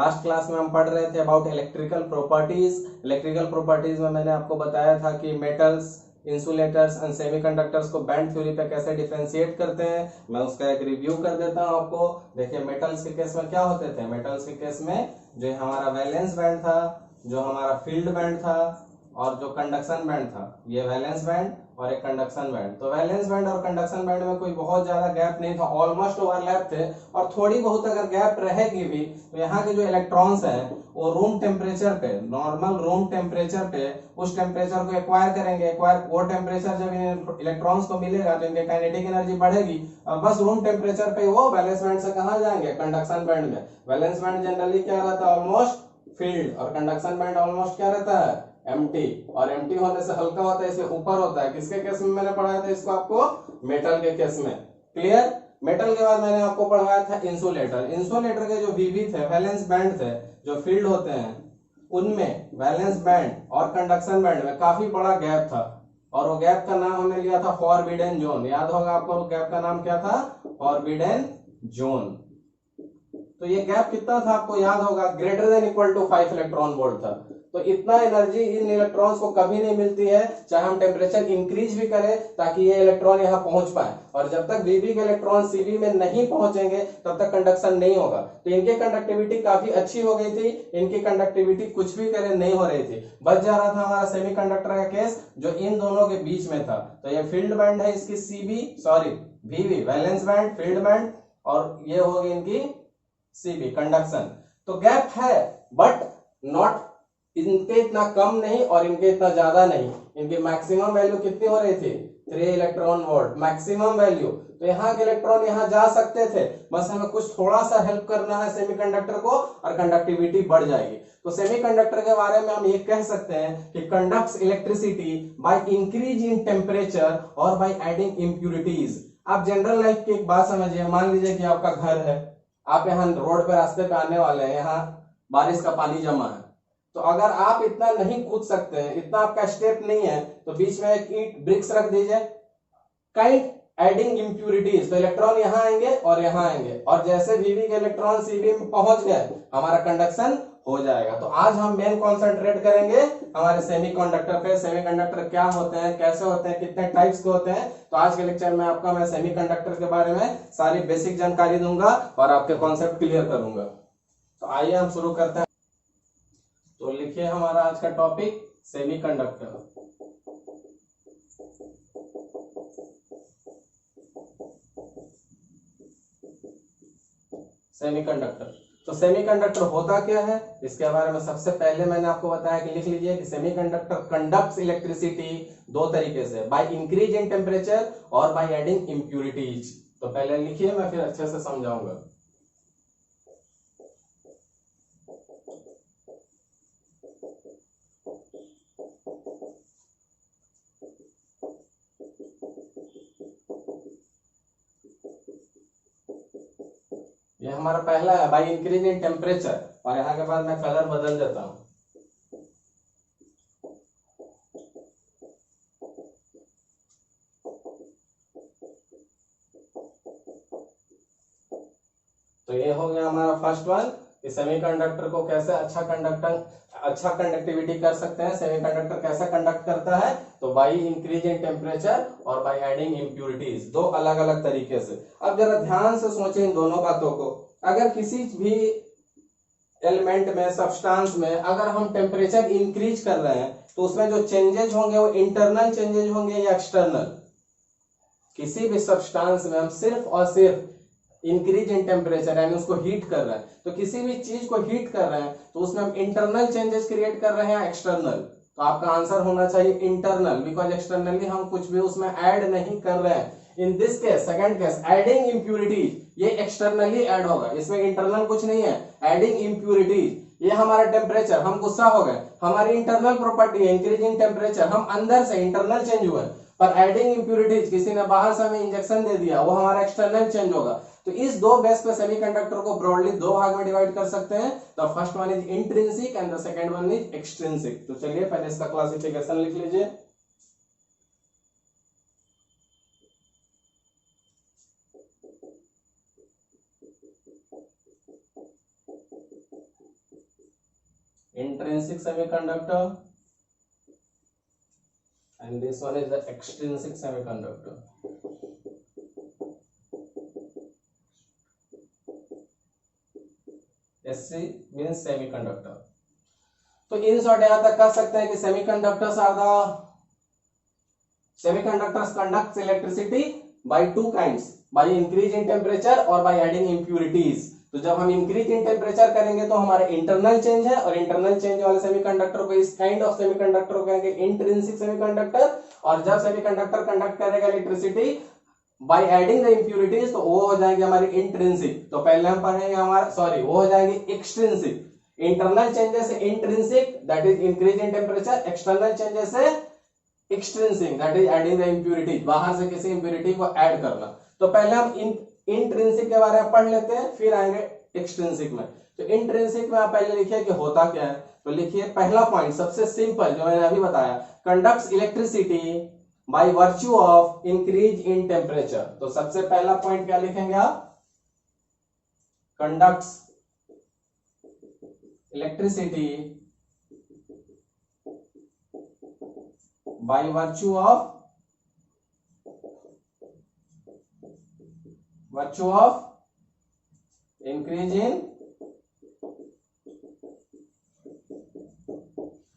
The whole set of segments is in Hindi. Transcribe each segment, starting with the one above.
लास्ट क्लास में हम पढ़ रहे थे about electrical properties. Electrical properties में मैंने आपको बताया था कि मेटल्स, इंसुलेटर्स एंड सेमीकंडक्टर्स को बैंड थ्योरी पे कैसे डिफरेंशिएट करते हैं। मैं उसका एक रिव्यू कर देता हूं आपको। देखिए मेटल्स के केस में क्या होते थे। मेटल्स के केस में जो हमारा वैलेंस बैंड था, जो हमारा फील्ड बैंड था और जो कंडक्शन बैंड था, ये वैलेंस बैंड और एक कंडक्शन बैंड। तो वैलेंस बैंड और कंडक्शन बैंड में कोई बहुत ज्यादा गैप नहीं था, ऑलमोस्ट ओवरलैप थे। और थोड़ी बहुत अगर गैप रहेगी भी तो यहाँ के जो इलेक्ट्रॉन्स हैं वो रूम टेम्परेचर पे, नॉर्मल रूम टेम्परेचर पे उस टेम्परेचर को एक्वायर करेंगे। एक्वायर वो टेम्परेचर जब इन इलेक्ट्रॉन्स को मिलेगा तो इनके काइनेटिक एनर्जी बढ़ेगी और बस रूम टेम्परेचर पे वो वैलेंस बैंड से कहाँ जाएंगे, कंडक्शन बैंड में। वैलेंस बैंड जनरली क्या रहता है, ऑलमोस्ट फील्ड, और कंडक्शन बैंड ऑलमोस्ट क्या रहता है, एम्प्टी। और एम्प्टी होने से हल्का होता है, इसलिए ऊपर होता है। किसके केस में मैंने पढ़ाया था इसको आपको, मेटल के केस में। क्लियर। मेटल के बाद मैंने आपको पढ़ाया था इंसुलेटर। इंसुलेटर के जो वीवी थे, वैलेंस बैंड थे, जो फील्ड होते हैं उनमें वैलेंस बैंड और कंडक्शन बैंड में काफी बड़ा गैप था और वो गैप का नाम हमने लिया था फॉरबिडन जोन। याद होगा आपको गैप का नाम क्या था, फॉरबिडन जोन। तो ये गैप कितना था आपको याद होगा, greater than equal to 5 electron volt था। तो इतना एनर्जी इन इलेक्ट्रॉन्स को कभी नहीं मिलती है चाहे हम टेम्परेचर इंक्रीज भी करें ताकि ये इलेक्ट्रॉन यहाँ पहुंच पाए। और जब तक वीवी के इलेक्ट्रॉन सीवी में नहीं पहुंचेंगे तब तक कंडक्शन नहीं होगा। तो इनकी कंडक्टिविटी काफी अच्छी हो गई थी, इनकी कंडक्टिविटी कुछ भी करे नहीं हो रही थी। बच जा रहा था हमारा सेमीकंडक्टर का केस जो इन दोनों के बीच में था। तो ये फील्ड बैंड है इसकी सीबी, सॉरी वीवी वैलेंस बैंड, फील्ड बैंड, और ये हो गई इनकी सीबी कंडक्शन। तो गैप है बट नॉट, इनके इतना कम नहीं और इनके इतना ज्यादा नहीं। इनकी मैक्सिमम वैल्यू कितनी हो रही थी, 3 इलेक्ट्रॉन वोल्ट मैक्सिमम वैल्यू। तो यहाँ के इलेक्ट्रॉन यहाँ जा सकते थे, बस हमें कुछ थोड़ा सा हेल्प करना है सेमीकंडक्टर को और कंडक्टिविटी बढ़ जाएगी। तो सेमीकंडक्टर के बारे में हम ये कह सकते हैं कि conducts electricity by increase in temperature और बाय एडिंग इंप्यूरिटीज। आप जनरल लाइफ की एक बात समझिए। मान लीजिए कि आपका घर है, आप यहाँ रोड पे रास्ते पे आने वाले हैं, यहाँ बारिश का पानी जमा है। तो अगर आप इतना नहीं कूद सकते हैं, इतना आपका स्टेप नहीं है, तो बीच में एक ईंट ब्रिक्स रख दीजिए, काइंड एडिंग इंप्यूरिटीज। तो इलेक्ट्रॉन यहाँ आएंगे और यहाँ आएंगे और जैसे वीवी के इलेक्ट्रॉन सीवी में पहुंच गए हमारा कंडक्शन हो जाएगा। तो आज हम मेन कॉन्सेंट्रेट करेंगे हमारे सेमीकंडक्टर पे। सेमीकंडक्टर क्या होते हैं, कैसे होते हैं, कितने टाइप्स के होते हैं। तो आज के लेक्चर में आपका मैं सेमीकंडक्टर के बारे में सारी बेसिक जानकारी दूंगा और आपके कॉन्सेप्ट क्लियर करूंगा। तो आइए हम शुरू करते हैं। तो लिखिए हमारा आज का टॉपिक सेमीकंडक्टर। सेमीकंडक्टर, तो सेमीकंडक्टर होता क्या है इसके बारे में सबसे पहले मैंने आपको बताया कि लिख लीजिए कि सेमीकंडक्टर कंडक्ट्स इलेक्ट्रिसिटी दो तरीके से, बाय इंक्रीज इन टेम्परेचर और बाय एडिंग इंप्यूरिटीज। तो पहले लिखिए, मैं फिर अच्छे से समझाऊंगा। ये हमारा पहला है बाय इंक्रीज इन टेम्परेचर, और यहाँ के बाद मैं कलर बदल देता हूं। तो ये हो गया हमारा फर्स्ट वन कि सेमीकंडक्टर को कैसे अच्छा कंडक्टिविटी कर सकते हैं। सेमीकंडक्टर कैसा कंडक्ट करता है, तो बाय इंक्रीज इन टेम्परेचर और बाय एडिंग इंप्यूरिटीज, दो अलग अलग तरीके से। अब जरा ध्यान से सोचें इन दोनों बातों को। अगर किसी भी एलिमेंट में, सब्सटेंस में अगर हम टेम्परेचर इंक्रीज कर रहे हैं तो उसमें जो चेंजेस होंगे वो इंटरनल चेंजेस होंगे या एक्सटर्नल। किसी भी सब्सटेंस में हम सिर्फ और सिर्फ इंक्रीज इन टेम्परेचर यानी उसको हीट कर रहे हैं, तो किसी भी चीज को हीट कर रहे हैं तो उसमें हम इंटरनल चेंजेस क्रिएट कर रहे हैं या एक्सटर्नल। तो आपका आंसर होना चाहिए इंटरनल, बिकॉज एक्सटर्नली हम कुछ भी उसमें ऐड नहीं कर रहे हैं। In this case, second case, adding impurities, ये एक्सटर्नली ऐड होगा, इसमें इंटरनल कुछ नहीं है। एडिंग इंप्यूरिटीज, ये हमारा टेम्परेचर, हम गुस्सा हो गए, हमारी इंटरनल प्रॉपर्टी है इंक्रीज इन टेम्परेचर, हम अंदर से इंटरनल चेंज हुए। पर एडिंग इंप्यूरिटीज, किसी ने बाहर से हमें इंजेक्शन दे दिया, वो हमारा एक्सटर्नल चेंज होगा। तो इस दो बेस पे सेमीकंडक्टर को ब्रॉडली दो भाग में डिवाइड कर सकते हैं। The first one is intrinsic and the second one is extrinsic. तो चलिए पहले इसका क्लासिफिकेशन लिख लीजिए। intrinsic semiconductor, and this one is the extrinsic semiconductor. SC means semiconductor. तो इन शॉर्ट यहां तक कह सकते हैं कि semiconductors conduct electricity by two kinds, by increase in temperature और बाय एडिंग इंप्यूरिटीज। तो जब हम इंक्रीज इन टेम्परेचर करेंगे तो हमारे इंटरनल चेंज है, और इंटरनल चेंज वाले सेमीकंडक्टर को, इस काइंड ऑफ सेमीकंडक्टर को कहेंगे इंट्रिंसिक सेमीकंडक्टर। और जब सेमीकंडक्टर कंडक्ट करेगा electricity by adding the impurities, तो वो हो जाएंगे हमारे इंट्रिंसिक। तो पहले हम पढ़ेंगे वो हो जाएंगे एक्सट्रिंसिक। इंटरनल चेंजेस से intrinsic, that is increase in temperature. External changes से extrinsic, that is adding the impurities, बाहर से किसी इंप्यूरिटी को ऐड करना। तो पहले हम इंट्रिंसिक के बारे में पढ़ लेते हैं, फिर आएंगे एक्सट्रिंसिक में। तो इंट्रिंसिक में आप पहले लिखिए कि होता क्या है। तो लिखिए पहला पॉइंट सबसे सिंपल जो मैंने अभी बताया, conducts electricity by virtue of increase in temperature. तो सबसे पहला पॉइंट क्या लिखेंगे आप, conducts electricity by virtue of increase in,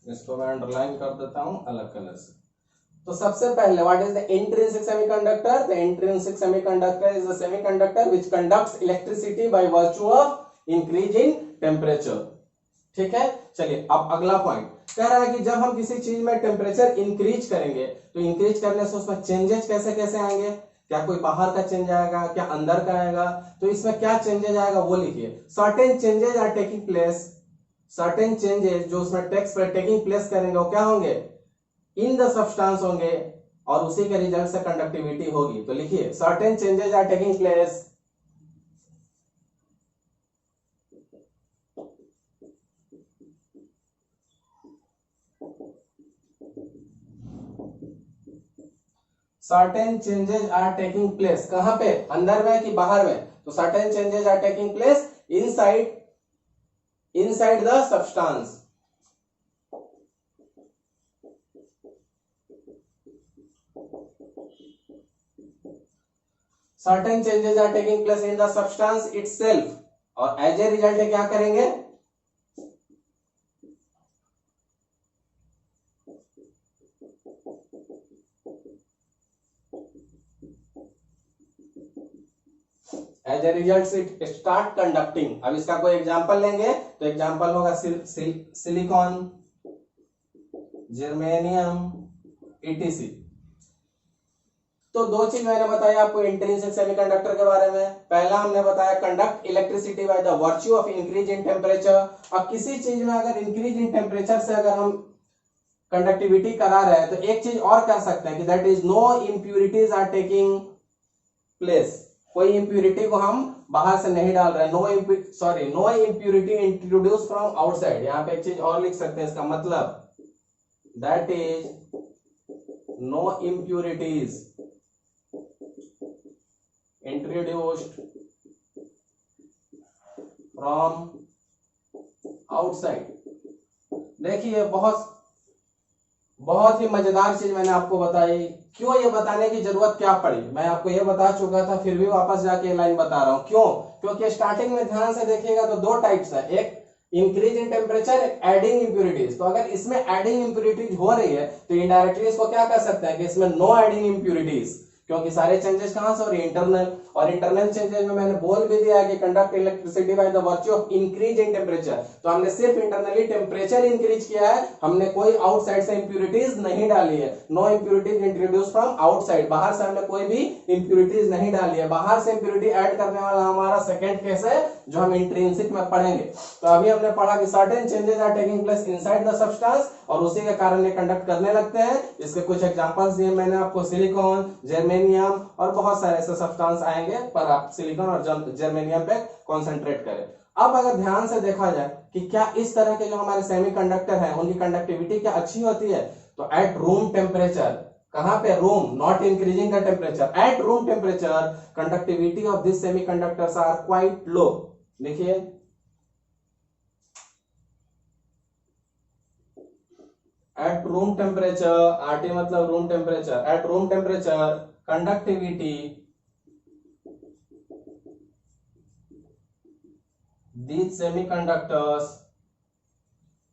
इसको मैं अंडरलाइन कर देता हूं अलग कलर से। तो सबसे पहले what is the intrinsic semiconductor? The intrinsic semiconductor is the semiconductor which conducts electricity by virtue of increase in temperature. ठीक है, चलिए अब अगला पॉइंट कह रहा है कि जब हम किसी चीज में टेम्परेचर इंक्रीज करेंगे तो इंक्रीज करने से उसमें चेंजेस कैसे कैसे आएंगे, क्या कोई बाहर का चेंज आएगा, क्या अंदर का आएगा, तो इसमें क्या चेंजेस आएगा वो लिखिए। Certain changes are taking place, certain changes जो उसमें टेकिंग प्लेस करेंगे वो क्या होंगे, इन द सब्सटेंस होंगे, और उसी के रिजल्ट से कंडक्टिविटी होगी। तो लिखिए certain changes are taking place certain changes are taking place, कहां पे, अंदर में कि बाहर में? तो certain changes are taking place inside the substance. Certain changes are taking place in the substance itself, और एज ए रिजल्ट क्या करेंगे, as a result it start conducting. अब इसका कोई एग्जांपल लेंगे तो एग्जांपल होगा सिलिकॉन, जर्मेनियम, ईटीसी। तो दो चीज मैंने बताया आपको इंट्रिंसिक सेमीकंडक्टर के बारे में। पहला हमने बताया conduct electricity by the virtue of increase in temperature. अब किसी चीज में अगर इंक्रीज इन टेम्परेचर से अगर हम कंडक्टिविटी करा रहे हैं तो एक चीज और कर सकते हैं कि that is no impurities are taking place, कोई इंप्यूरिटी को हम बाहर से नहीं डाल रहे, no impurity introduce from outside. यहां पे एक चीज और लिख सकते हैं, इसका मतलब that is no impurities introduced from outside. देखिए बहुत ही मजेदार चीज मैंने आपको बताई। क्यों ये बताने की जरूरत क्या पड़ी, मैं आपको ये बता चुका था, फिर भी वापस जाके लाइन बता रहा हूं। क्यों? क्योंकि स्टार्टिंग में ध्यान से देखिएगा तो दो टाइप्स है, एक इंक्रीज इन टेम्परेचर, एक एडिंग इंप्यूरिटीज। तो अगर इसमें एडिंग इंप्यूरिटीज हो रही है तो इनडायरेक्टली इसको क्या कर सकते हैं कि इसमें नो एडिंग इंप्यूरिटीज, क्योंकि सारे चेंजेस कहां से हो रही है, इंटरनल। और इंटरनल चेंजेस में मैंने बोल भी दिया कि conduct electricity by the virtue of increase in temperature. तो हमने सिर्फ इंटरनली टेम्परेचर इंक्रीज किया है, हमने कोई आउटसाइड से इंप्यूरिटीज नहीं डाली है। No impurities introduce from outside, बाहर से हमने कोई भी इंप्यूरिटीज नहीं डाली है। बाहर से इंप्यूरिटी ऐड करने वाला हमारा सेकेंड केस है जो हम इंट्रिंसिक में पढ़ेंगे। तो अभी हमने पढ़ा कि certain changes are taking place inside the substance, और उसी के कारण ये कंडक्ट करने लगते हैं। इसके कुछ एग्जांपल्स दिए मैंने आपको, सिलिकॉन, जर्मेनियम और बहुत सारे ऐसे सब्सटेंस आएंगे, पर आप सिलिकॉन और जर्मेनियम पे कंसंट्रेट करें। अब अगर ध्यान से देखा जाए कि क्या इस तरह के जो हमारे सेमीकंडक्टर हैं उनकी कंडक्टिविटी क्या अच्छी होती है, तो एट रूम टेम्परेचर, कहां पे, room, not increasing the temperature, at room temperature conductivity of this semiconductors are quite low. देखिए एट रूम टेम्परेचर, आरटी मतलब room temperature, at room temperature conductivity these semiconductors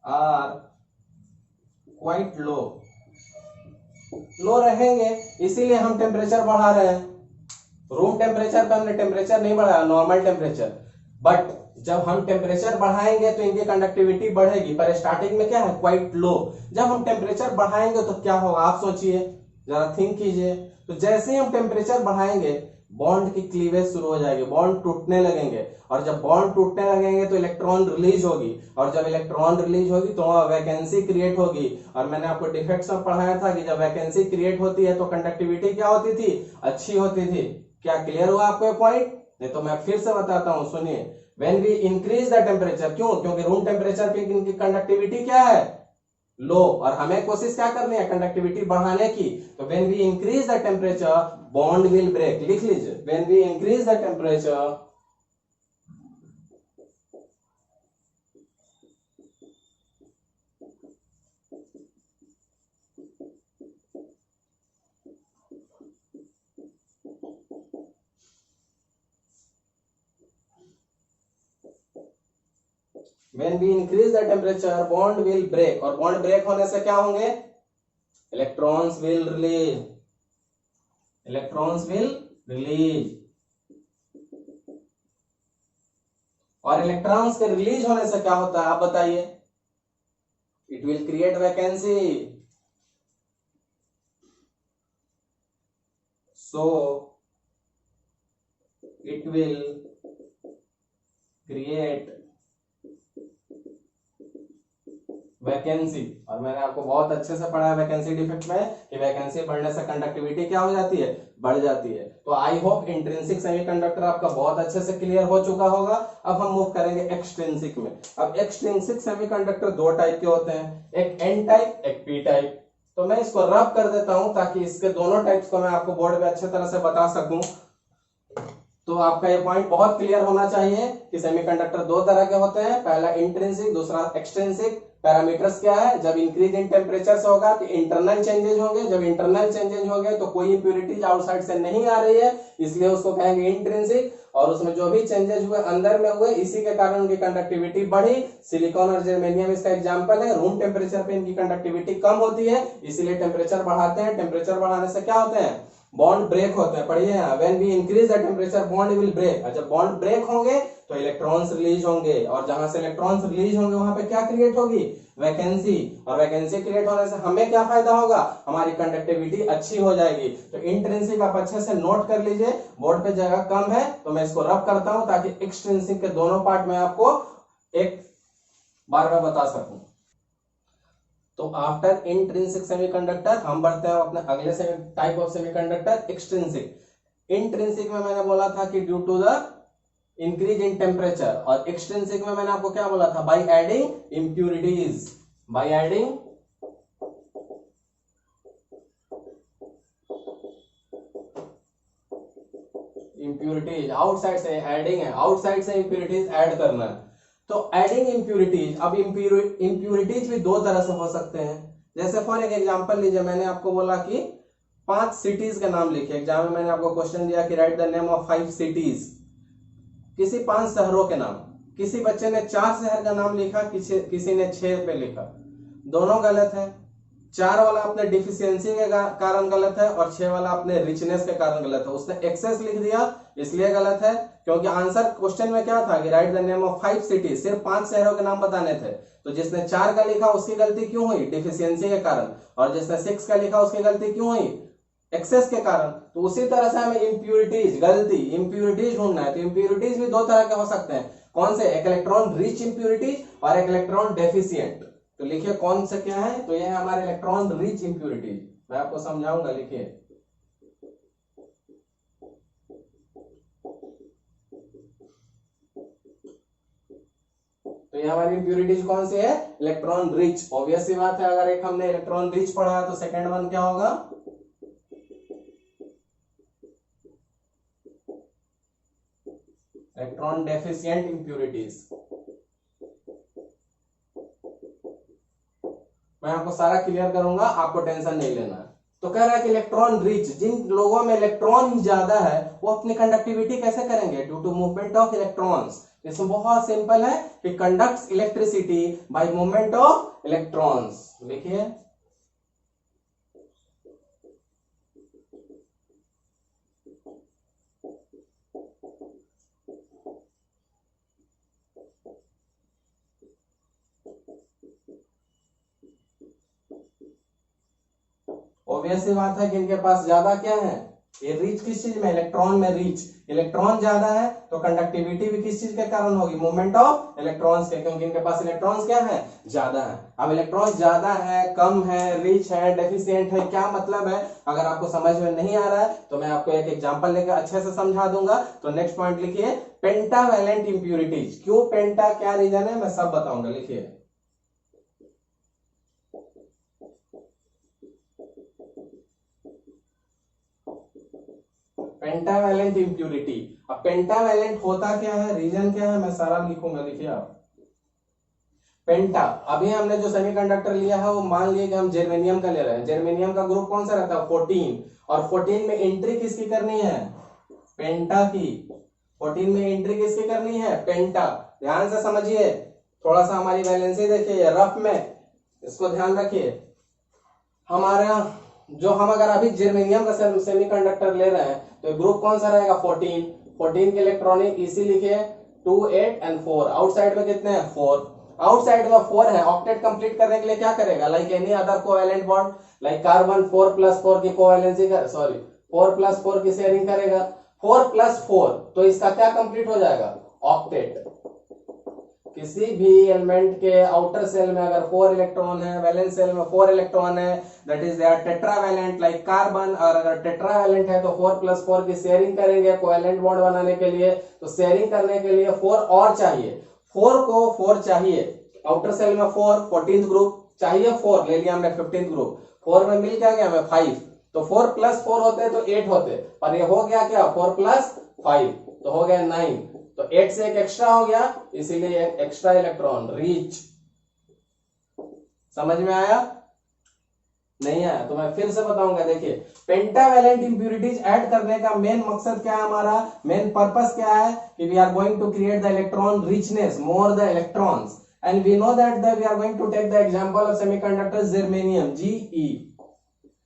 are quite low, low रहेंगे, इसीलिए हम टेम्परेचर बढ़ा रहे हैं। रूम टेम्परेचर पे हमने टेम्परेचर नहीं बढ़ाया, नॉर्मल टेम्परेचर, बट जब हम टेम्परेचर बढ़ाएंगे तो इनकी कंडक्टिविटी बढ़ेगी, पर स्टार्टिंग में क्या है, क्वाइट लो। जब हम टेम्परेचर बढ़ाएंगे तो क्या होगा, आप सोचिए, जरा थिंक कीजिए। तो जैसे ही हम टेम्परेचर बढ़ाएंगे बॉन्ड की क्लीवेज शुरू हो जाएगी, बॉन्ड टूटने लगेंगे, और जब बॉन्ड टूटने लगेंगे तो इलेक्ट्रॉन रिलीज होगी, और जब इलेक्ट्रॉन रिलीज होगी तो वहां वैकेंसी क्रिएट होगी। और मैंने आपको डिफेक्ट्स में पढ़ाया था कि जब वैकेंसी क्रिएट होती है तो कंडक्टिविटी क्या होती थी, अच्छी होती थी। क्या क्लियर हुआ आपको पॉइंट? नहीं तो मैं फिर से बताता हूं, सुनिए। When we increase the temperature, क्यों, क्योंकि रूम टेम्परेचर पे इनकी कंडक्टिविटी क्या है, लो, और हमें कोशिश क्या करनी है, कंडक्टिविटी बढ़ाने की। तो when we increase the temperature bond will break, लिख लीजिए, when we increase the temperature when we increase the temperature bond will break, और बॉन्ड ब्रेक होने से क्या होंगे, electrons will release, electrons will release, और इलेक्ट्रॉन्स के रिलीज होने से क्या होता है आप बताइए, it will create vacancy, so it will create vacancy. और मैंने आपको बहुत अच्छे से पढ़ा है वैकेंसी डिफेक्ट में कि वैकेंसी बढ़ने से कंडक्टिविटी क्या हो जाती है, बढ़ जाती है। तो आई होप इंट्रिंसिक सेमीकंडक्टर आपका बहुत अच्छे से क्लियर हो चुका होगा। अब हम मूव करेंगे एक्सट्रिंसिक में। अब एक्सट्रिंसिक सेमीकंडक्टर दो टाइप के होते हैं, एक एन टाइप, एक पी टाइप। तो मैं इसको रब कर देता हूं ताकि इसके दोनों टाइप्स को मैं आपको बोर्ड पे अच्छे तरह से बता सकूं। तो आपका ये पॉइंट बहुत क्लियर होना चाहिए कि सेमीकंडक्टर दो तरह के होते हैं, पहला इंट्रिंसिक, दूसरा एक्सट्रिंसिक। पैरामीटर्स क्या है, जब इंक्रीज इन टेम्परेचर से होगा तो इंटरनल चेंजेस होंगे, जब इंटरनल चेंजेस होंगे तो कोई इंप्यूरिटीज आउटसाइड से नहीं आ रही है, इसलिए उसको कहेंगे इंट्रिंसिक। और उसमें जो भी चेंजेस हुए अंदर में हुए, इसी के कारण उनकी कंडक्टिविटी बढ़ी। सिलिकॉन और जर्मेनियम इसका एग्जांपल है। रूम टेम्परेचर पे इनकी कंडक्टिविटी कम होती है, इसीलिए टेम्परेचर बढ़ाते हैं। टेम्परेचर बढ़ाने से क्या होते हैं, बॉन्ड ब्रेक होते हैं। पढ़िए यहाँ, when we increase the temperature bond will break. जब बॉन्ड ब्रेक होंगे तो इलेक्ट्रॉन्स रिलीज होंगे, और जहां से इलेक्ट्रॉन्स रिलीज होंगे वहां पे क्या क्रिएट होगी, वैकेंसी। और वैकेंसी क्रिएट होने से हमें क्या फायदा होगा, हमारी कंडक्टिविटी अच्छी हो जाएगी। तो इंट्रिंसिक आप अच्छे से नोट कर लीजिए, बोर्ड पे जगह कम है तो मैं इसको रब करता हूं ताकि एक्सट्रिंसिक के दोनों पार्ट में आपको एक बार में बता सकूं। तो आफ्टर इंट्रिंसिक सेमीकंडक्टर हम बढ़ते हैं अपने अगले type of semiconductor, extrinsic. Intrinsic में मैंने बोला था कि due to the increase in temperature, और एक्सट्रिंसिक में मैंने आपको क्या बोला था, by adding impurities, by adding impurities. Outside से एडिंग है, आउटसाइड से इंप्यूरिटीज ऐड करना है। तो एडिंग इंप्यूरिटीज, अब इंप्यूरिटीज भी दो तरह से हो सकते हैं। जैसे फॉर एक एग्जांपल लीजिए, मैंने आपको बोला कि 5 सिटीज का नाम लिखिए। एग्जाम में मैंने आपको क्वेश्चन दिया कि right the name of 5 cities, किसी 5 शहरों के नाम। किसी बच्चे ने 4 शहर का नाम लिखा, किसी ने 6 पे लिखा, दोनों गलत है। 4 वाला अपने डिफिशियंसी के कारण गलत है, और 6 वाला अपने रिचनेस के कारण गलत है। उसने एक्सेस लिख दिया इसलिए गलत है, क्योंकि आंसर क्वेश्चन में क्या था कि right the name of 5 cities, सिर्फ 5 शहरों के नाम बताने थे। तो जिसने 4 का लिखा उसकी गलती क्यों हुई, डिफिशियंसी के कारण, और जिसने 6 का लिखा उसकी गलती क्यों हुई, एक्सेस के कारण। तो उसी तरह से हमें इंप्यूरिटीज, गलती इंप्यूरिटीज ढूंढना है। तो इंप्यूरिटीज भी दो तरह के हो सकते हैं, कौन से, एक इलेक्ट्रॉन रिच इंप्यूरिटीज और एक इलेक्ट्रॉन डेफिशिएंट। तो लिखिए कौन से क्या है, तो ये है हमारे इलेक्ट्रॉन रिच इंप्यूरिटीज। मैं आपको समझाऊंगा, लिखिए। तो ये हमारी इंप्यूरिटीज कौन सी है, इलेक्ट्रॉन रिच। ऑब्वियस सी बात है, अगर एक हमने इलेक्ट्रॉन रिच पढ़ा है तो सेकेंड वन क्या होगा, इलेक्ट्रॉन डेफिशिएंट इंप्यूरिटीज। मैं आपको सारा क्लियर करूंगा, आपको टेंशन नहीं लेना है। तो कह रहा है कि इलेक्ट्रॉन रिच, जिन लोगों में इलेक्ट्रॉन ज्यादा है वो अपनी कंडक्टिविटी कैसे करेंगे, due to movement of electrons. इसमें बहुत सिंपल है कि conducts electricity by movement of electrons. लिखिए ऑब्वियस सी बात है कि इनके पास ज्यादा क्या है, ये रिच किस चीज में, इलेक्ट्रॉन में रिच। इलेक्ट्रॉन ज्यादा है तो कंडक्टिविटी भी किस चीज के कारण होगी, मूवमेंट ऑफ इलेक्ट्रॉन्स के, क्योंकि इनके पास इलेक्ट्रॉन्स क्या है, ज्यादा है। अब इलेक्ट्रॉन ज्यादा है, कम है, रिच है, डेफिशिएंट है, क्या मतलब है, अगर आपको समझ में नहीं आ रहा है तो मैं आपको एक एग्जांपल लेकर अच्छे से समझा दूंगा। तो नेक्स्ट पॉइंट लिखिए, पेंटावैलेंट इंप्यूरिटीज। क्यों पेंटा, क्या रीजन है, मैं सब बताऊंगा। लिखिए पेंटावैलेंट इंप्यूरिटी। अब पेंटावैलेंट होता क्या है, रीजन क्या है, मैं सारा लिखूंगा। देखिए आप, पेंटा, अभी हमने जो सेमीकंडक्टर लिया है वो मान लिया कि हम जर्मेनियम का ले रहे हैं। जर्मेनियम का ग्रुप कौन सा रहता है, 14, और 14 में एंट्री किसकी करनी है, पेंटा की। 14 में एंट्री किसकी करनी है, पेंटा। ध्यान से समझिए, थोड़ा सा हमारी वैलेंसी देखिए रफ में, इसको ध्यान रखिए। हमारा जो हम अगर अभी जर्मेनियम का सेमीकंडक्टर ले रहे हैं तो ग्रुप कौन सा रहेगा, 14। 14 के इलेक्ट्रॉनिक इसी लिखिए 2 8 एंड 4। आउटसाइड में कितने हैं, 4। आउटसाइड में 4 है, ऑक्टेट कंप्लीट करने के लिए क्या करेगा, like any other covalent bond, like carbon 4+4 की कोवैलेंसी कर, सॉरी 4+4 की शेयरिंग करेगा। 4+4 तो इसका क्या कंप्लीट हो जाएगा, ऑक्टेट। किसी भी एलिमेंट के आउटर सेल में अगर 4 इलेक्ट्रॉन है, वैलेंस सेल में 4 इलेक्ट्रॉन है, that is they are tetravalent like carbon. और अगर टेट्रावैलेंट है तो 4+4 की शेयरिंग करेंगे कोवैलेंट बॉन्ड बनाने के लिए। तो शेयरिंग करने के लिए 4 और चाहिए, 4 को 4 चाहिए। आउटर सेल में 4, 14th ग्रुप चाहिए, 4 ले लिया हमने, 15th ग्रुप। 4 में मिल क्या गया हमें, 5। तो 4+4 होते तो 8 होते, पर ये हो गया क्या, 4+5 तो हो गया 9। तो 8 से एक एक्स्ट्रा हो गया, इसीलिए एक एक्स्ट्रा इलेक्ट्रॉन रिच। समझ में आया, नहीं आया तो मैं फिर से बताऊंगा। देखिए पेंटावैलेंट इंप्यूरिटीज ऐड करने का मेन मकसद क्या है, हमारा मेन पर्पस क्या है, कि we are going to create the electron richness, more the electrons. And we know that we are going to take the example of semiconductor germanium, Ge।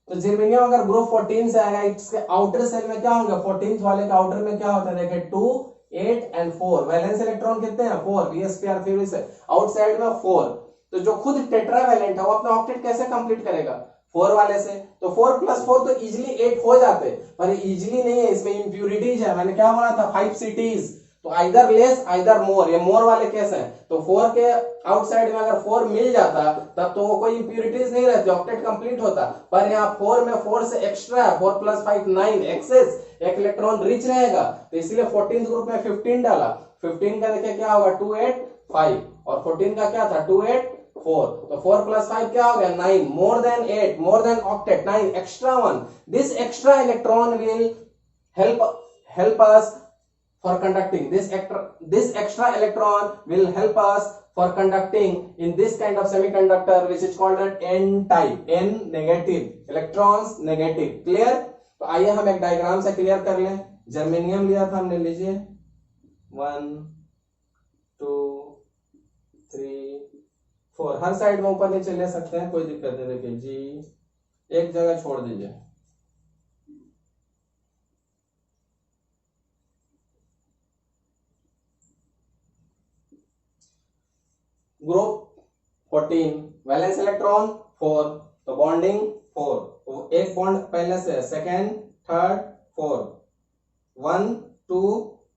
तो जर्मेनियम अगर ग्रुप 14 से आएगा, इसके आउटर सेल में क्या होंगे, 14th वाले के आउटर में क्या होता है, देखिए 2 8 एंड 4। वैलेंस इलेक्ट्रॉन कितने हैं, 4, VSPR थ्योरी से आउटसाइड में 4। तो जो खुद टेट्रावैलेंट है वो अपना ऑक्टेट कैसे कंप्लीट करेगा, 4 वाले से। तो 4+4 तो इजिली 8 हो जाते, पर इजिली नहीं है, इसमें इंप्यूरिटीज है। मैंने क्या बोला था, 5 सिटीज। तो आइदर लेस आइदर मोर, ये मोर वाले केस है। तो 4 के आउटसाइड में अगर 4 मिल जाता तब तो वो कोई इंप्यूरिटीज नहीं रहती, ऑक्टेट कंप्लीट होता। पर यहाँ 4 में 4 से एक्स्ट्रा है, 4+5 9 एक्सेस, एक इलेक्ट्रॉन रिच रहेगा। तो इसलिए 14th ग्रुप में 15 डाला। 15 का देखिए क्या होगा, 2 8 5, और 14 का क्या था, 2 8 4। तो 4+5 क्या हो गया, 9, more than 8, more than octet, 9 extra 1। This extra electron will help us for conducting. This extra electron will help us for conducting in this kind of semiconductor, which is called an N type, N negative, electrons negative. Clear? तो आइए हम एक डायग्राम से क्लियर कर लें। जर्मेनियम लिया था हमने, लीजिए 1 2 3 4, हर साइड में ऊपर नीचे ले सकते हैं, कोई दिक्कत नहीं। देखिए जी, एक जगह छोड़ दीजिए। ग्रुप 14, वैलेंस इलेक्ट्रॉन 4, तो बॉन्डिंग 4, तो एक बॉन्ड पहले से, सेकेंड थर्ड 4, 1 2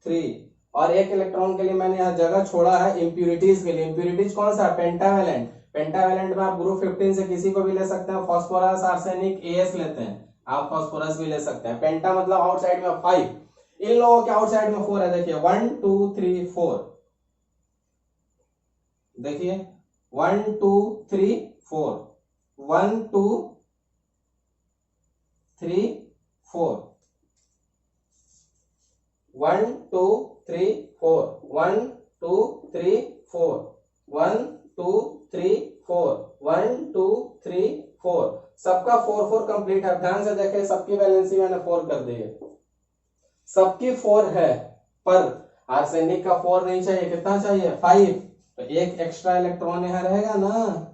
3, और एक इलेक्ट्रॉन के लिए मैंने यहां जगह छोड़ा है इंप्यूरिटीज के लिए। इंप्यूरिटीज कौन सा, पेंटावैलेंट। पेंटावैलेंट में आप ग्रुप 15 से किसी को भी ले सकते हैं, फास्फोरस आर्सेनिक AS लेते हैं, आप फास्फोरस भी ले सकते हैं। पेंटा मतलब आउटसाइड में 5, इन लोगों के आउटसाइड में 4 है। देखिए 1 2 3 4, देखिए 1 2 3 4, 1 2 3 4, 1 2 3 4, 1 2 3 4, 1 2 3 4, 1 2 3 4, सबका 4 4 कंप्लीट है। ध्यान से देखें, सबकी वैलेंसी मैंने 4 कर दी है, सबकी 4 है, पर आर्सेनिक का 4 नहीं चाहिए, कितना चाहिए 5, तो एक एक्स्ट्रा इलेक्ट्रॉन यहां रहेगा ना।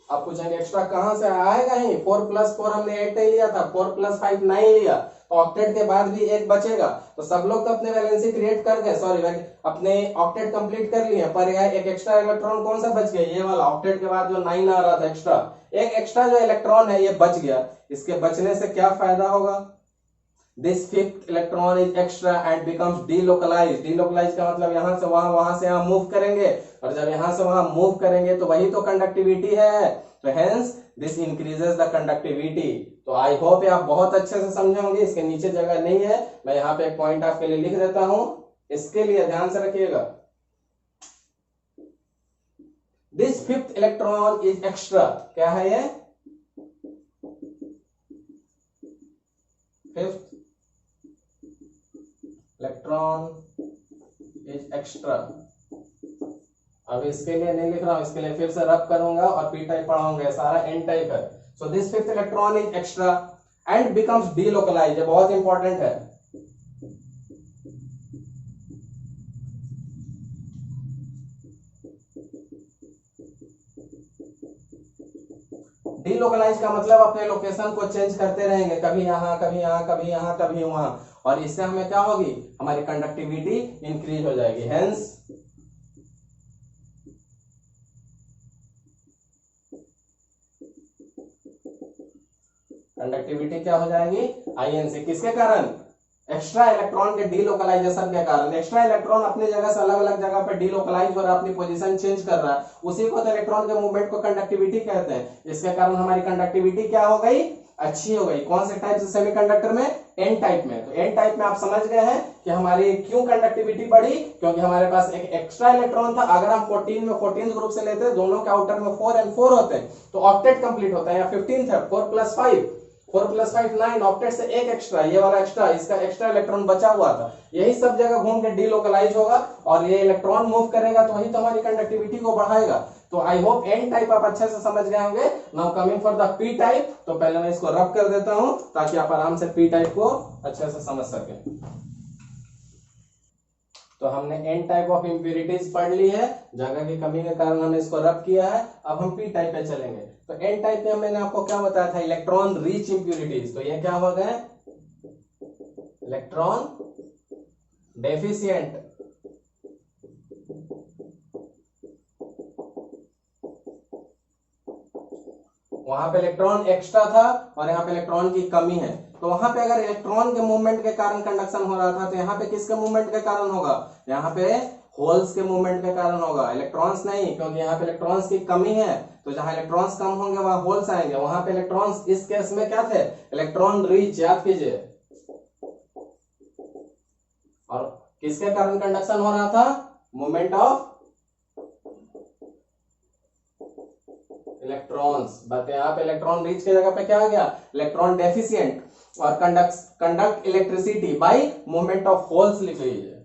आप पूछेंगे एक्स्ट्रा कहां से आएगा? ही 4 + 4 हमने 8 ही लिया था, 4 + 5 9 लिया, तो ऑक्टेट के बाद भी एक बचेगा। तो सब लोग तो अपने वैलेंसी क्रिएट कर गए, सॉरी अपने ऑक्टेट कंप्लीट कर लिए, पर यह एक एक्स्ट्रा इलेक्ट्रॉन कौन सा बच गया? ये वाला ऑक्टेट के बाद जो 9 आ रहा था एक्स्ट्रा, एक एक्स्ट्रा जो इलेक्ट्रॉन है ये बच गया। इसके बचने से क्या फायदा होगा? This fifth electron is extra and becomes delocalized. Delocalize का मतलब यहां से वहां, वहां से यहां मूव करेंगे, और जब यहां से वहां मूव करेंगे तो वही तो कंडक्टिविटी है, तो hence this increases the conductivity. तो आई होप आप बहुत अच्छे से समझे होंगे। इसके नीचे जगह नहीं है, मैं यहाँ पे एक पॉइंट आपके लिए लिख देता हूं, इसके लिए ध्यान से रखिएगा। This fifth electron is extra, क्या है ये? Fifth electron is extra. अब इसके लिए नहीं लिख रहा हूं, इसके लिए फिर से रब करूंगा और पी टाइप पढ़ाऊंगा, सारा एन टाइप है। So this fifth electron is extra and becomes delocalised, ये बहुत इंपॉर्टेंट है। डीलोकलाइज का मतलब अपने लोकेशन को चेंज करते रहेंगे, कभी यहां कभी यहां कभी यहां कभी वहां, और इससे हमें क्या होगी? हमारी कंडक्टिविटी इंक्रीज हो जाएगी। हेंस कंडक्टिविटी क्या हो जाएगी? आईएनसी। किसके कारण? एक्स्ट्रा इलेक्ट्रॉन के डीलोकलाइजेशन के कारण। एक्स्ट्रा इलेक्ट्रॉन अपनी जगह से अलग अलग जगह पे डीलोकलाइज हो रहा है, अपनी पोजीशन चेंज कर रहा है, उसी को तो इलेक्ट्रॉन के मूवमेंट को कंडक्टिविटी कहते हैं। इसके कारण हमारी कंडक्टिविटी क्या हो गई? अच्छी हो गई। कौन से टाइप से सेमीकंडक्टर में? एन टाइप में। तो एन टाइप में आप समझ गए हैं कि हमारी क्यों कंडक्टिविटी बढ़ी, क्योंकि हमारे पास एक एक्स्ट्रा इलेक्ट्रॉन था। अगर हम 14 में 14th ग्रुप से लेते, दोनों के आउटर में 4 and 4 होते हैं, तो ऑक्टेट कंप्लीट होता है। या 15th है, 4 + 5, 4 + 5 9, ऑक्टेट से एक एक्स्ट्रा, ये वाला एक्स्ट्रा, इसका एक्स्ट्रा इलेक्ट्रॉन बचा हुआ था, यही सब जगह घूम के डीलोकलाइज होगा, और ये इलेक्ट्रॉन मूव करेगा तो वही तो हमारी कंडक्टिविटी को बढ़ाएगा। तो आई होप एन टाइप आप अच्छे से समझ गए होंगे। Now coming for the P type, तो पहले मैं इसको रब कर देता हूं ताकि आप आराम से पी टाइप को अच्छे से समझ सकें। तो हमने एन टाइप ऑफ इंप्यूरिटीज पढ़ ली है, जगह की कमी के कारण हमने इसको रब किया है। अब हम पी टाइप पे चलेंगे। तो एन टाइप में मैंने आपको क्या बताया था? Electron rich impurities. तो ये क्या हो गए? Electron deficient. वहां पे इलेक्ट्रॉन एक्स्ट्रा था और यहाँ पे इलेक्ट्रॉन की कमी है। तो वहां पे अगर इलेक्ट्रॉन के मूवमेंट के कारण कंडक्शन हो रहा था, तो यहाँ पे किसके मूवमेंट के कारण होगा? यहाँ पे होल्स के मूवमेंट के कारण होगा, इलेक्ट्रॉन्स नहीं, क्योंकि यहाँ पे इलेक्ट्रॉन्स की कमी है। तो जहां इलेक्ट्रॉन्स कम होंगे वहां होल्स आएंगे। वहां पे इलेक्ट्रॉन्स इस केस में क्या थे? इलेक्ट्रॉन रिच, याद कीजिए। और किसके कारण कंडक्शन हो रहा था? Movement of electrons. बट यहाँ पे इलेक्ट्रॉन रिच की जगह पे क्या आ गया? Electron deficient. और conduct electricity by movement of holes लिख लीजिए।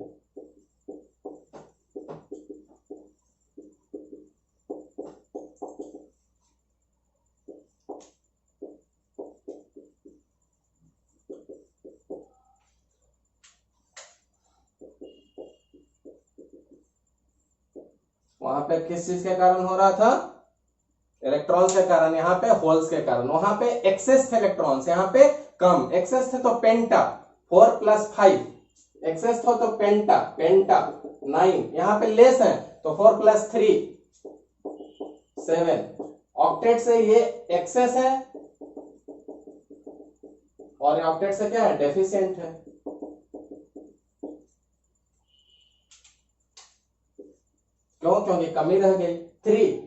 वहां पे किस चीज के कारण हो रहा था? इलेक्ट्रॉन्स के कारण, यहाँ पे होल्स के कारण। वहां पे एक्सेस थे इलेक्ट्रॉन्स, यहाँ पे कम। एक्सेस थे तो पेंटा 4 + 5, एक्सेस हो तो पेंटा, पेंटा 9, यहाँ पे लेस है तो 4 + 3 7। ऑक्टेट से ये एक्सेस है और ऑक्टेट से क्या है? डेफिशिएंट है। क्यों? क्योंकि कमी रह गई 3।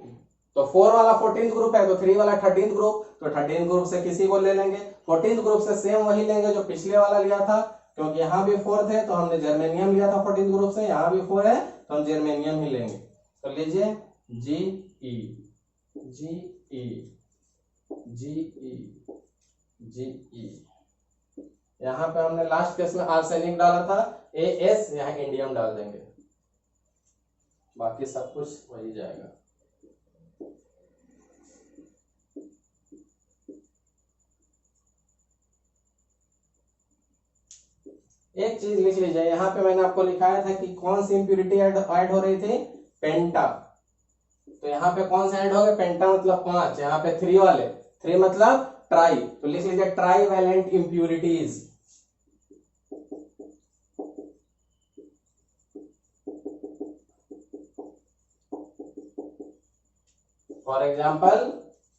तो 4 वाला 14th ग्रुप है, तो 3 वाला 13th ग्रुप, तो 13th ग्रुप से किसी को ले लेंगे। 14th ग्रुप से सेम वही लेंगे जो पिछले वाला लिया था, क्योंकि यहाँ भी 4 थे तो हमने जर्मेनियम लिया था 14th ग्रुप से, यहाँ भी 4 है तो हम जर्मेनियम ही लेंगे। तो लीजिए Ge, Ge, Ge। यहाँ पे हमने लास्ट केस में आर्सेनिक डाला था, As, यहाँ इंडियम डाल देंगे, बाकी सब कुछ वही जाएगा। एक चीज लिख लीजिए, यहाँ पे मैंने आपको लिखाया था कि कौन सी इंप्यूरिटी ऐड हो रही थी, पेंटा। तो यहाँ पे कौन सा ऐड हो गया, पेंटा मतलब 5, यहाँ पे 3 वाले, 3 मतलब ट्राई, तो लिख लीजिए trivalent impurities. For example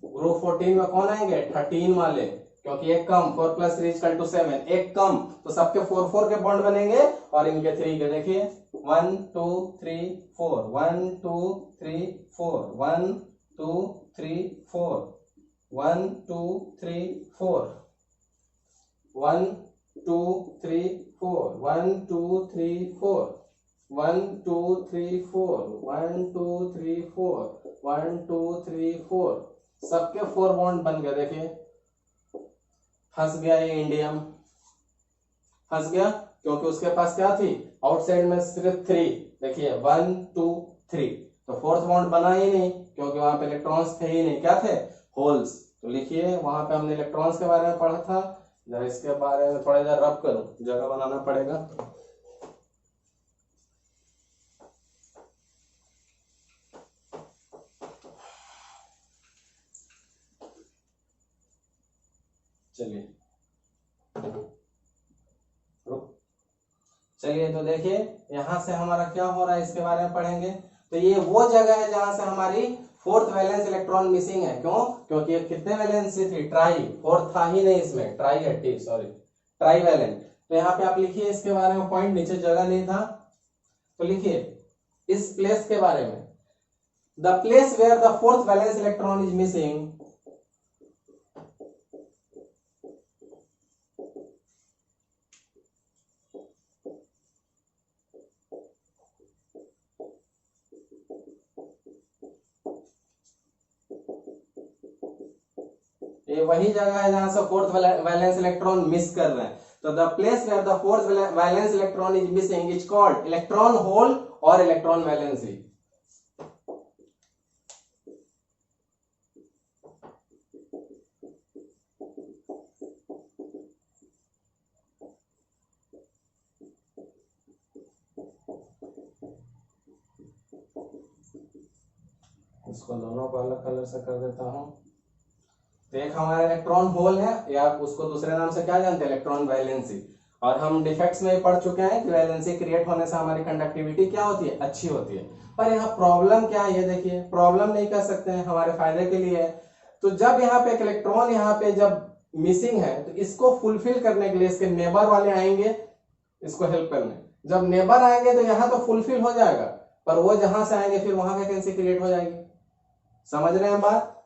group 14 में कौन आएंगे, 13 वाले, क्योंकि एक कम, 4 + 3 = 7, एक कम, तो सबके 4 के बॉन्ड बनेंगे और इनके 3 के, देखिए 1 2 3 4, 1 2 3 4, 1 2 3 4, 1 2 3 4, 1 2 3 4, 1 2 3 4, 1 2 3 4, 1 2 3 4, 1 2 3 4, सबके 4 बॉन्ड बन गए। देखिए फंस गया ये इंडियम, फंस गया क्योंकि उसके पास क्या थी, आउटसाइड में सिर्फ 3, देखिए 1 2 3, तो 4th बॉन्ड बना ही नहीं क्योंकि वहां पे इलेक्ट्रॉन्स थे ही नहीं, क्या थे, होल्स। तो लिखिए वहां पे हमने इलेक्ट्रॉन्स के बारे में पढ़ा था, जरा इसके बारे में थोड़ा देर रब करूं, जगह बनाना पड़ेगा। चलिए चलिए, तो देखिए यहां से हमारा क्या हो रहा है इसके बारे में पढ़ेंगे। तो ये वो जगह है जहां से हमारी 4th वैलेंस इलेक्ट्रॉन मिसिंग है, क्यों, क्योंकि ये कितने वैलेंस थी, ट्राई, 4th था ही नहीं इसमें, ट्राई है, सॉरी ट्राई वैलेंट। तो यहाँ पे आप लिखिए इसके बारे में पॉइंट, नीचे जगह नहीं था तो लिखिए इस प्लेस के बारे में, the place where the 4th valence electron is missing, ये वही जगह है जहां से 4th वैलेंस इलेक्ट्रॉन मिस कर रहे हैं। तो the place where the 4th valence electron is missing is called electron hole और इलेक्ट्रॉन वैलेंसी। इसको दोनों को अलग कलर से कर देता हूं। तो एक हमारा इलेक्ट्रॉन होल है, या उसको दूसरे नाम से क्या जानते हैं, इलेक्ट्रॉन वैलेंसी। और हम डिफेक्ट्स में पढ़ चुके हैं कि वैलेंसी क्रिएट होने से हमारी कंडक्टिविटी क्या होती है, अच्छी होती है। पर यहाँ प्रॉब्लम क्या है, ये देखिए, प्रॉब्लम नहीं कर सकते हैं, हमारे फायदे के लिए है। तो जब यहाँ पे एक इलेक्ट्रॉन यहाँ पे जब मिसिंग है, तो इसको फुलफिल करने के लिए इसके नेबर वाले आएंगे इसको हेल्प करने। जब नेबर आएंगे तो यहाँ तो फुलफिल हो जाएगा, पर वो जहां से आएंगे फिर वहां वैकेंसी क्रिएट हो जाएगी। समझ रहे हैं बात,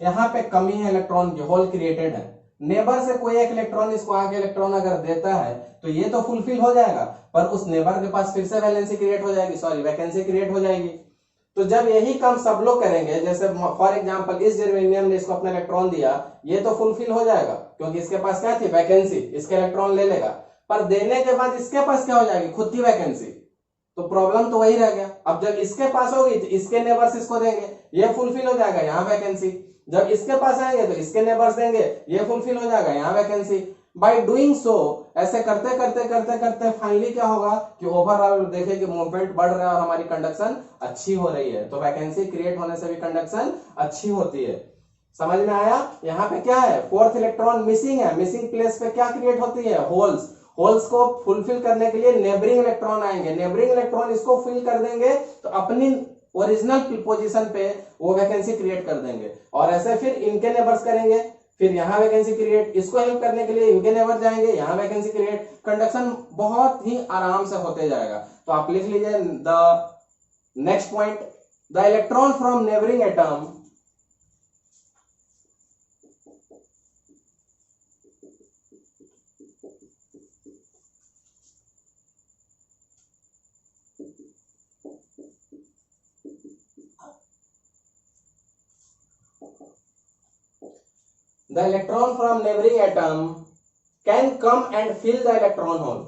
यहाँ पे कमी है इलेक्ट्रॉन की, होल क्रिएटेड है, नेबर से कोई एक इलेक्ट्रॉन इसको आगे इलेक्ट्रॉन अगर देता है तो ये तो फुलफिल हो जाएगा, पर उस नेबर के पास फिर से वैलेंसी क्रिएट हो जाएगी, सॉरी वैकेंसी क्रिएट हो जाएगी। तो जब यही काम सब लोग करेंगे, जैसे फॉर एग्जांपल इस जर्मेनियम ने इसको अपना इलेक्ट्रॉन दिया, ये तो फुलफिल हो जाएगा क्योंकि इसके पास क्या थी, वैकेंसी, इसके इलेक्ट्रॉन ले लेगा। पर देने के बाद इसके पास क्या हो जाएगी, खुद की वैकेंसी, तो प्रॉब्लम तो वही रह गया। अब जब इसके पास होगी तो इसके नेबर्स इसको देंगे, ये फुलफिल हो जाएगा, यहाँ वैकेंसी। जब इसके पास आएंगे तो इसके नेबर्स देंगे, ये फुलफिल हो जाएगा, यहाँ वैकेंसी। बाय डूइंग सो, ऐसे करते करते करते करते फाइनली क्या होगा कि ओवरऑल देखें कि मूवमेंट बढ़ रहा है और हमारी कंडक्शन अच्छी हो रही है। तो वैकेंसी क्रिएट होने से भी कंडक्शन अच्छी होती है। समझ में आया, यहाँ पे क्या है, 4th इलेक्ट्रॉन मिसिंग है, मिसिंग प्लेस पे क्या क्रिएट होती है, होल्स। होल्स को फुलफिल करने के लिए नेबरिंग इलेक्ट्रॉन आएंगे, नेबरिंग इलेक्ट्रॉन इसको फिल कर देंगे तो अपनी ओरिजिनल पोजीशन पे वो वैकेंसी क्रिएट कर देंगे। और ऐसे फिर इनके नेबर्स करेंगे, फिर यहाँ वैकेंसी क्रिएट, इसको हेल्प करने के लिए इनके नेबर जाएंगे, यहाँ वैकेंसी क्रिएट, कंडक्शन बहुत ही आराम से होते जाएगा। तो आप लिख लीजिए the next point, the electron from neighbouring atom the electron from neighboring atom can come and fill the electron hole.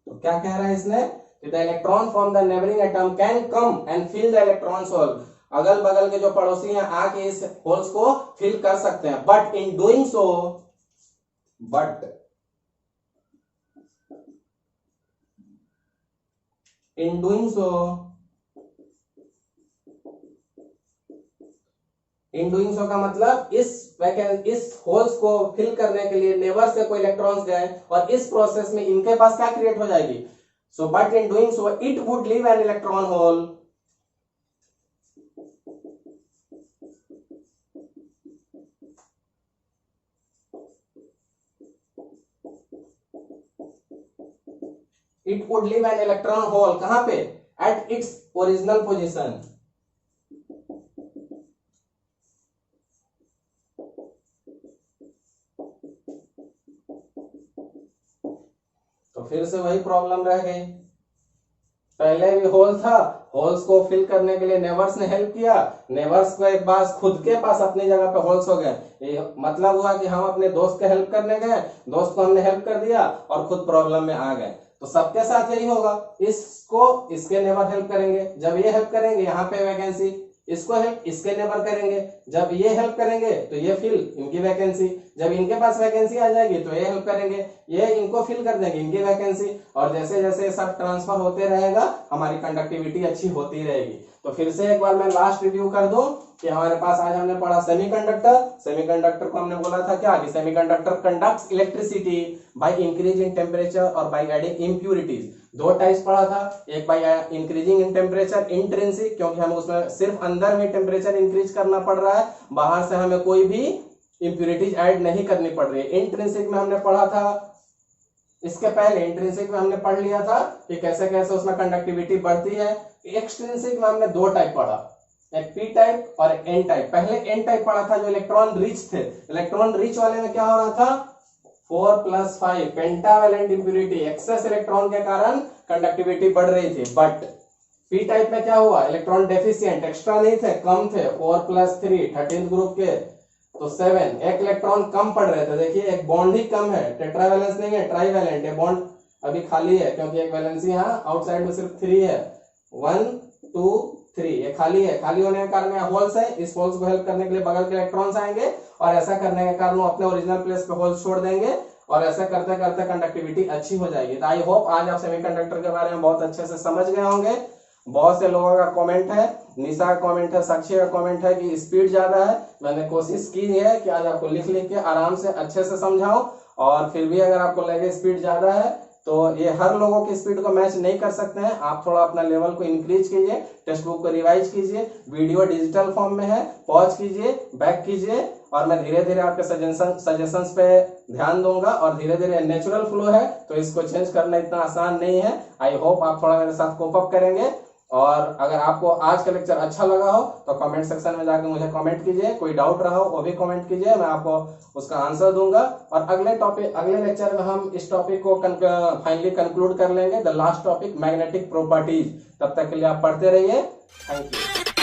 तो क्या कह रहा है इसने, the electron from the neighbouring atom can come and fill the electrons hole, अगल बगल के जो पड़ोसी हैं आके इस होल्स को फिल कर सकते हैं, but in doing so, but in doing so, in doing so का मतलब इस होल्स को फिल करने के लिए नेबर से कोई इलेक्ट्रॉन्स गए और इस प्रोसेस में इनके पास क्या क्रिएट हो जाएगी, so but in doing so it would leave an electron hole, it would leave an electron hole कहां पे, एट इट्स ओरिजिनल पोजीशन। तो फिर से वही प्रॉब्लम रह गई, पहले भी होल था, होल्स को फिल करने के लिए नेबर्स ने हेल्प किया, नेबर्स के पास खुद के पास अपनी जगह पे होल्स हो गए, ये मतलब हुआ कि हम अपने दोस्त के हेल्प करने गए, दोस्त को हमने हेल्प कर दिया और खुद प्रॉब्लम में आ गए। तो सबके साथ यही होगा, इसको इसके नेबर हेल्प करेंगे, जब ये हेल्प करेंगे यहाँ पे वैकेंसी, इसको हेल्प इसके नेबर करेंगे, जब ये हेल्प करेंगे तो ये फिल इनकी वैकेंसी, जब इनके पास वैकेंसी आ जाएगी तो ये हेल्प करेंगे, ये इनको फिल कर देंगे इनकी वैकेंसी, और जैसे जैसे सब ट्रांसफर होते रहेगा हमारी कंडक्टिविटी अच्छी होती रहेगी। तो फिर से एक बार मैं लास्ट रिव्यू कर दूं कि हमारे पास आज हमने पढ़ा सेमीकंडक्टर, सेमीकंडक्टर को हमने बोला था क्या कि semiconductor conducts electricity by increase in temperature और बाय एडिंग इम्प्यूरिटीज। दो टाइप्स पढ़ा था, एक by increasing in temperature intrinsic, क्योंकि हमें उसमें सिर्फ अंदर में टेम्परेचर इंक्रीज करना पड़ रहा है, बाहर से हमें कोई भी इम्प्यूरिटीज ऐड नहीं करनी पड़ रही है। इंट्रिंसिक में हमने पढ़ा था, इसके पहले इंट्रिंसिक में हमने पढ़ लिया था कि कैसे कैसे उसमें कंडक्टिविटी बढ़ती है। एक्सट्रिंसिक में हमने दो टाइप पढ़ा, एक पी टाइप और एक एन टाइप। पहले एन टाइप पढ़ा था जो इलेक्ट्रॉन रिच थे, इलेक्ट्रॉन रिच वाले में क्या हो रहा था, 4+5 पेंटावेलेंट इंप्यूरिटी, एक्सेस इलेक्ट्रॉन के कारण कंडक्टिविटी बढ़ रही थी। बट पी टाइप में क्या हुआ, इलेक्ट्रॉन डेफिशिएंट, एक्स्ट्रा नहीं थे, कम थे, 4+3 13th ग्रुप के तो 7, एक इलेक्ट्रॉन कम पड़ रहे थे। देखिए एक बॉन्ड ही कम है, टेट्रावैलेंस नहीं है, ट्राईवैलेंट है, बॉन्ड अभी खाली है क्योंकि एक वैलेंसी यहाँ आउटसाइड में सिर्फ 3 है, 1 2 3, ये खाली है। खाली होने के कारण यहाँ होल्स है, इस होल्स को हेल्प करने के लिए बगल के इलेक्ट्रॉन्स आएंगे और ऐसा करने के कारण वो अपने ओरिजिनल प्लेस पे होल्स छोड़ देंगे और ऐसा करते करते कंडक्टिविटी अच्छी हो जाएगी। तो आई होप आज आप सेमीकंडक्टर के बारे में बहुत अच्छे से समझ गए होंगे। बहुत से लोगों का कमेंट है, निशा का कमेंट है, साक्षी का कमेंट है कि स्पीड ज्यादा है। मैंने कोशिश की है कि आज आपको लिख लिख के आराम से अच्छे से समझाऊं, और फिर भी अगर आपको लगे स्पीड ज्यादा है तो ये हर लोगों की स्पीड को मैच नहीं कर सकते हैं। आप थोड़ा अपना लेवल को इंक्रीज कीजिए, टेक्स्ट बुक को रिवाइज कीजिए, वीडियो डिजिटल फॉर्म में है, पॉज कीजिए, बैक कीजिए, और मैं धीरे धीरे आपके सजेशंस पे ध्यान दूंगा। और धीरे धीरे नेचुरल फ्लो है तो इसको चेंज करना इतना आसान नहीं है। आई होप आप थोड़ा मेरे साथ कोप अप करेंगे। और अगर आपको आज का लेक्चर अच्छा लगा हो तो कमेंट सेक्शन में जाकर मुझे कमेंट कीजिए, कोई डाउट रहा हो वो भी कमेंट कीजिए, मैं आपको उसका आंसर दूंगा। और अगले लेक्चर में हम इस टॉपिक को फाइनली कंक्लूड कर लेंगे, the last topic magnetic properties. तब तक के लिए आप पढ़ते रहिए। Thank you.